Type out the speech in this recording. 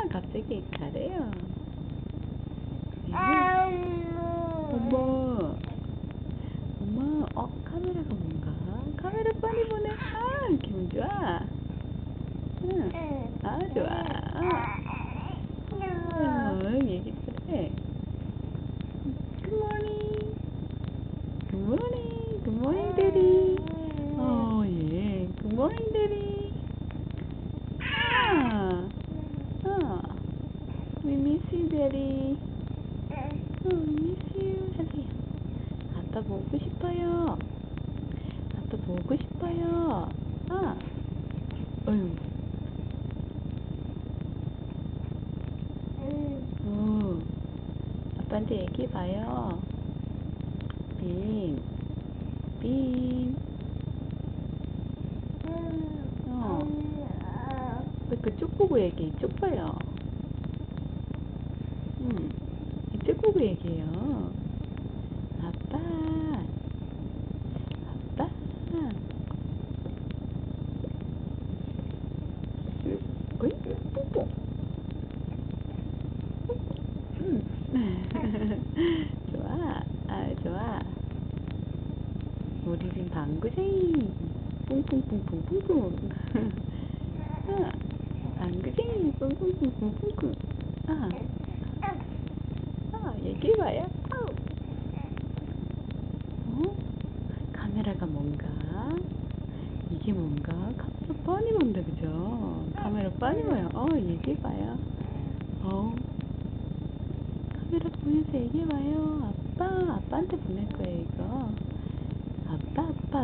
갑자기 잘해요. 어머, 엄마, 카메라가 뭔가? 카메라 빨리 보내. 기분 좋아. 응, 좋아. 얘기 잘해. Good morning. Good morning. Good morning, Daddy. 예. Good morning, Daddy. We miss you, Daddy. We miss you. 하세요. 아빠 보고 싶어요. 아빠 보고 싶어요. 어휴. 아빠한테 얘기해봐요. 빈. 왜 그쪽 보고 얘기해? 이쪽 봐요. 이쪽 보고 얘기해요. 아빠. 어이? 뽀뽀. 좋아. 좋아. 우리 집 방구쟁이. 뿡뿡뿡뿡뿡뿡. 방구쟁이. 뿡뿡뿡뿡뿡. 얘기해봐요. 카메라가 뭔가? 이게 뭔가? 카메라 뻔히 본다, 그죠? 카메라 뻔히 봐요. 얘기해봐요. 카메라 보면서 얘기해봐요. 아빠한테 보낼 거예요, 이거. 아빠.